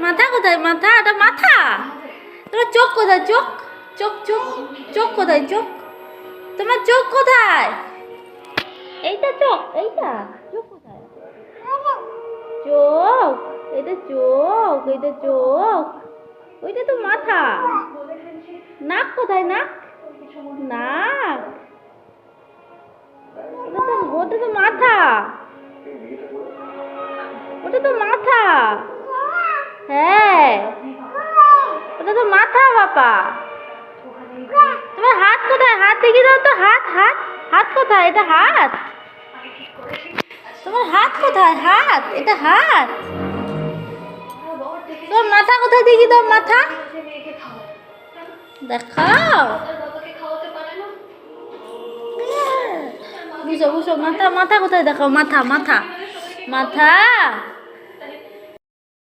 মাথা কোথায়? মাথা, এটা মাথা। তোমার চোখ কোথায়? চোখ চোখ চোখ চোখ কোথায়? চোখ, তোমার চোখ কোথায়? এইটা চোখ, এইটা চোখ কোথায়? চোখ, এটা চোখ, এটা চোখ, ওইটা তো মাথা। নাক কোথায়? নাক, নাক, ওটা তো মাথা, ওটা তো মাথা। হ্যাঁ, ওটা তো মাথা বাবা। তোমার হাত কোথায়? হাত দেখি দাও তো। হাত, হাত, হাত কোথায়? এটা হাত। তোমার হাত কোথায়? হাত, এটা হাত। তোমার মাথা কোথায় দেখি দাও? মাথা দেখাও। বুঝো বুঝো, মাথা, মাথা কোথায় দেখাও? মাথা, মাথা, মাথা।